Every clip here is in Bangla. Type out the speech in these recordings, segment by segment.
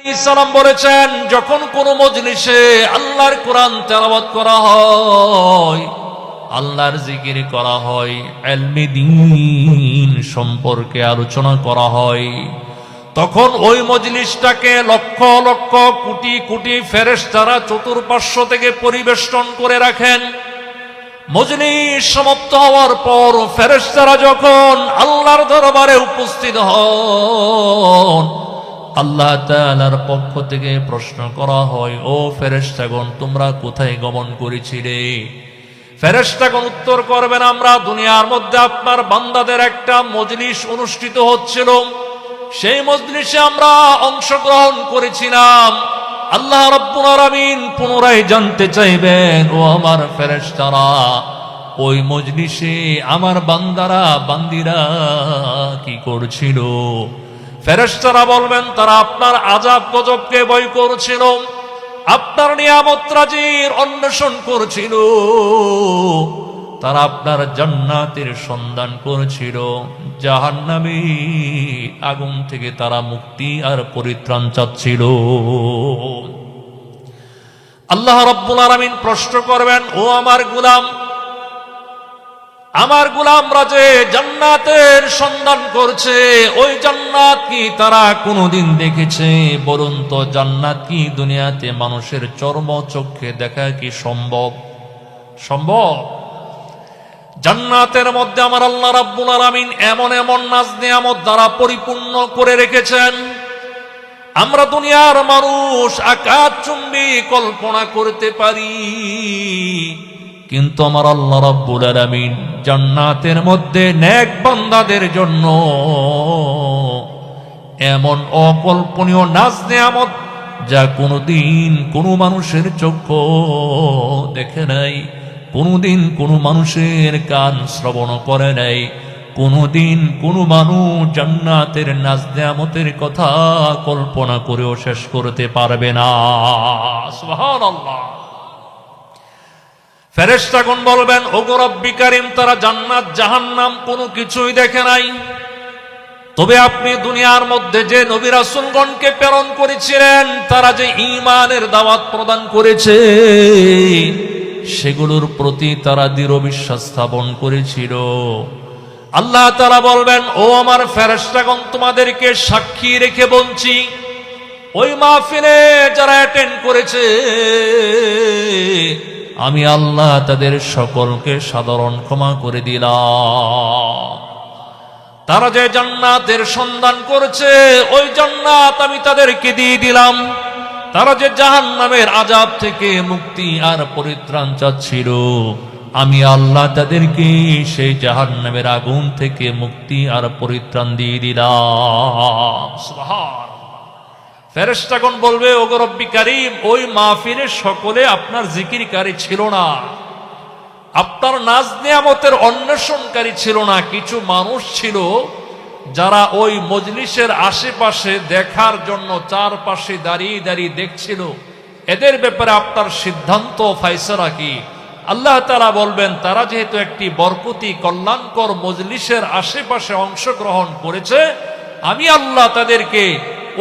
সালাম বলেছেন, যখন কোন মজলিসে আল্লাহর কোরআন তেলাওয়াত করা হয়, আল্লাহর জিকির করা হয়, ইলমে দ্বীন সম্পর্কে আলোচনা করা হয়, তখন ওই মজলিসটাকে লক্ষ লক্ষ কোটি কোটি ফেরেশতারা চতুর্পার্শ্ব থেকে পরিবেষ্টন করে রাখেন। মজলিস সমাপ্ত হওয়ার পর ফেরেশতারা যখন আল্লাহর দরবারে উপস্থিত হন, আল্লাহ তাআলার পক্ষ থেকে প্রশ্ন করা হয়, ও ফেরেশতাগণ, তোমরা কোথায় গমন করেছিলে? ফেরেশতাগণ উত্তর করবেন, আমরা দুনিয়ার মধ্যে আপনার বান্দাদের একটা মজলিস অনুষ্ঠিত হচ্ছিল, সেই মজলিসে আমরা অংশগ্রহণ করেছিলাম। আল্লাহ রাব্বুল আলামিন পুনরায় জানতে চাইবেন, ও আমার ফেরেশতারা, ওই মজলিসে আমার বান্দারা বান্দিরা কি করছিল? ফেরেশতারা বলবেন, তারা আপনার আযাব গজবকে ভয় করছিল, আপনার নিয়ামত রাজির অন্বেষণ করছিল, তারা আপনার জান্নাতের সন্ধান করেছিল, জাহান্নামী আগুন থেকে তারা মুক্তি আর পরিত্রাণ চাচ্ছিল। আল্লাহ রাব্বুল আলামিন প্রশ্ন করবেন, ও আমার গোলামরা যে জান্নাতের সন্ধান করছে, ওই জান্নাত কি তারা কোনোদিন দেখেছে? বলুন তো, জান্নাত কি দুনিয়াতে মানুষের চর্মচক্ষে দেখা কি সম্ভব? জান্নাতের মধ্যে আমার আল্লাহ রাব্বুল আলামিন এমন এমন নাজ নিয়ামত দ্বারা পরিপূর্ণ করে রেখেছেন, আমরা দুনিয়ার মানুষ আকাশচুম্বী কল্পনা করতে পারি, কিন্তু আমার আল্লাহ রাব্বুল আলামিন জান্নাতের মধ্যে নেক বান্দাদের জন্য এমন অকল্পনীয় নাজ নিয়ামত যা কোনোদিন কোনো মানুষের চক্ষু দেখে নাই, কোনোদিন কোনো মানুষের কান শ্রবণ করে নাই, কোনোদিন কোনো মানুষ জান্নাতের নাজ নিয়ামতের কথা কল্পনা করেও শেষ করতে পারবে না। সুবহানাল্লাহ। ফেরেশতাগণ বলবেন, ওগো রব্বি কারীম, তারা জান্নাত জাহান্নাম কোনো কিছুই দেখে নাই, তবে আপনি দুনিয়ার মধ্যে যে নবী রাসূলগণকে প্রেরণ করেছিলেন, তারা যে ঈমানের দাওয়াত প্রদান করেছে, সেগুলোর প্রতি তারা দৃঢ় বিশ্বাস স্থাপন করেছিল। আল্লাহ তাআলা বলবেন, ও আমার ফেরেশতাগণ, তোমাদেরকে সাক্ষী রেখে বলছি, ওই মাহফিলে যারা অ্যাটেন্ড করেছে, আমি আল্লাহ তাদের সকলকে সাধারণ ক্ষমা করে দিলাম। তারা যে জান্নাতের সন্ধান করেছে, ওই জান্নাত আমি তাদেরকে দিয়ে দিলাম। তারা যে জাহান্নামের আযাব থেকে মুক্তি আর পরিত্রাণ চাচ্ছিল, আমি আল্লাহ তাদেরকে সেই জাহান্নামের আগুন থেকে মুক্তি আর পরিত্রাণ দিয়ে দিলাম। সুবহানাল্লাহ। ফেরেশতাগণ বলবে, ওগো রব্বি কারীম, ওই মাহফিলে সকলে আপনার জিকিরকারী ছিল না, আপনার নাজ নিয়ামতের অন্বেষণকারী ছিল না। কিছু মানুষ ছিল যারা ওই মজলিসের আশেপাশে দেখার জন্য চারপাশে দাঁড়িয়ে দাঁড়িয়ে দেখছিল। এদের ব্যাপারে আপনার সিদ্ধান্ত ফায়সালা কি? আল্লাহ তাআলা বলবেন, তারা যেহেতু একটি বরকতি কল্যাণকর মজলিসের আশেপাশে অংশগ্রহণ করেছে, আমি আল্লাহ তাদেরকে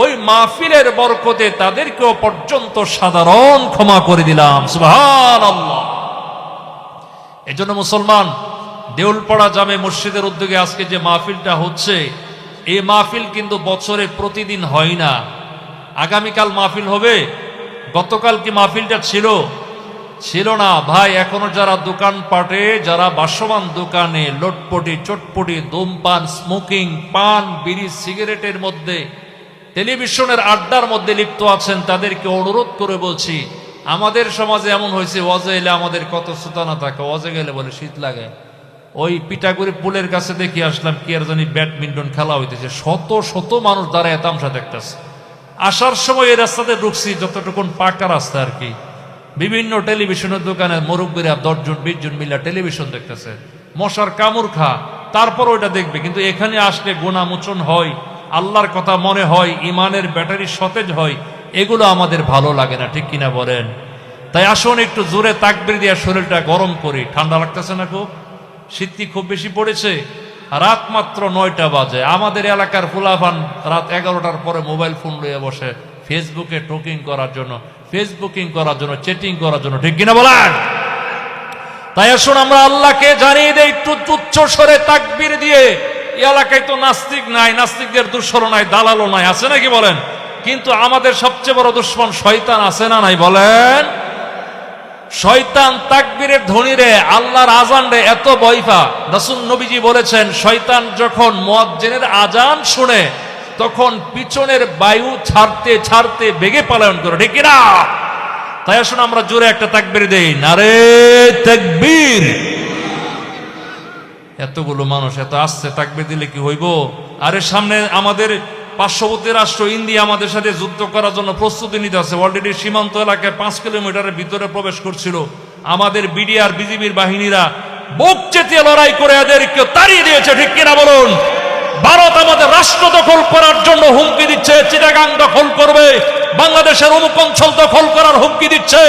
ওই মাহফিলের বরকতে তাদেরকেও পর্যন্ত সাধারণ ক্ষমা করে দিলাম। সুবহানাল্লাহ। এজন্য মুসলমান, দেউলপাড়া জামে মসজিদের উদ্যোগে আজকে যে মাহফিলটা হচ্ছে, এই মাহফিল কিন্তু বছরে প্রতিদিন হয় না। আগামীকাল মাহফিল হবে। গতকাল কি মাহফিলটা ছিল না ভাই। এখনো যারা দোকানপাটে, যারা বাসমান দোকানে লটপটি চটপটি ধূমপান, স্মোকিং, পান, বিড়ি, সিগারেটের মধ্যে, টেলিভিশনের আড্ডার মধ্যে লিপ্ত আছেন, তাদেরকে অনুরোধ করে বলছি, আমাদের সমাজে এমন হয়েছে, ওয়াজে এলে আমাদের কত সুতানা থাকে, ওয়াজে গেলে বলে শীত লাগে। ওই পিঠাগুড়ি পুলের কাছে দেখি আসলাম, কি আর জানি ব্যাডমিন্টন খেলা হইতেছে, শত শত মানুষ দাঁড়ায় তামসা দেখতেছে। আসার সময় এই রাস্তাতে ঢুকছি, যতটুকুন পাকা রাস্তা আর কি, বিভিন্ন টেলিভিশনের দোকানে মুরব্বীরা 10 জন 20 জন মিলে টেলিভিশন দেখতেছে, মশার কামড় খা, তারপর ওইটা দেখবে। কিন্তু এখানে আসলে গুনাহ মোচন হয়, আল্লাহর কথা মনে হয়, ইমানের ব্যাটারি সতেজ হয়, এগুলো আমাদের ভালো লাগে না, ঠিক কিনা বলেন? তাই আসুন একটু জোরে তাকবীর দিয়ে শরীরটা গরম করি। ঠান্ডা লাগতেছে না খুব? শীত কি খুব বেশি পড়েছে? রাত মাত্র 9টা বাজে। আমাদের এলাকার ফুলাফান রাত 11টার পরে মোবাইল ফোন লইয়া বসে, ফেসবুকে টকিং করার জন্য, ফেসবুকিং করার জন্য, চ্যাটিং করার জন্য, ঠিক কিনা বলেন? তাই আসুন আমরা আল্লাহকে জানিয়ে দেই একটু তুচ্ছ স্বরে তাকবীর দিয়ে। এই এলাকায় তো নাস্তিক নাই, নাস্তিকদের দুঃস্বরও নাই, দালালও নাই, আছে নাকি বলেন? কিন্তু আমাদের সবচেয়ে বড় দুশ্মন শয়তান, আছে না নাই বলেন? শয়তান তাকবীরের ধ্বনিরে, আল্লাহর আজান রে এত বয়ফা। রাসূল নবীজি বলেছেন, শয়তান যখন মুয়াজ্জিনের আজান শুনে তখন পিছনের বায়ু ছাড়তে ছাড়তে বেগে পলায়ন করে, ঠিক কিনা? তাই আসুন আমরা জোরে একটা তাকবীর দেই, নারে তাকবীর। এতগুলো মানুষ এত আসছে, তাকবীর দিলে কি হইব? আরে সামনে আমাদের পার্শ্ববর্তী রাষ্ট্র ইন্ডিয়া আমাদের সাথে যুদ্ধ করার জন্য প্রস্তুতি নিতে আছে। অলরেডি সীমান্ত এলাকায় 5 কিলোমিটারের ভিতরে প্রবেশ করছিল। আমাদের বিডিআর বিজিবির বাহিনীরা বুক চেতিয়ে লড়াই করে এদেরকে তাড়িয়ে দিয়েছে, ঠিক কিনা বলুন? ভারত আমাদের রাষ্ট্র দখল করার জন্য হুমকি দিচ্ছে, চিটাগাং দখল করবে, বাংলাদেশের অমুক অঞ্চল দখল করার হুমকি দিচ্ছে।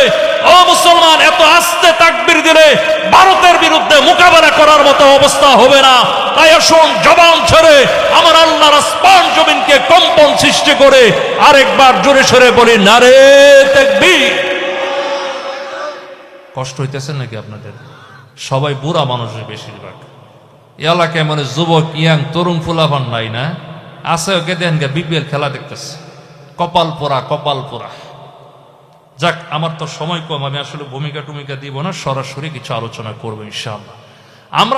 ও মুসলমান, এত আস্তে তাকবীর দিলে ভারতের বিরুদ্ধে মোকাবেলা করার মতো অবস্থা হবে না। তাই আসুন জবান ছেড়ে আমার আল্লাহর আসমান জমিনকে কম্পন সৃষ্টি করে আরেকবার জোরে সরে বলি, নারে তাকবীর। কষ্ট হইতেছে নাকি আপনাদের? সবাই বুড়া মানুষের বেশিরভাগ এলাকায়, মানে যুবক ইয়াং তরুণ ফুলাফান নাই না? আছে, ওকে দেখেন বিপিএল খেলা দেখতেছে, কপাল পোড়া, কপাল পোড়া। যাক, আমার তো সময় কম, আমি আসলে ভূমিকা টুমিকা দিব না, সরাসরি কিছু আলোচনা করবো ইনশাআল্লাহ। আমরা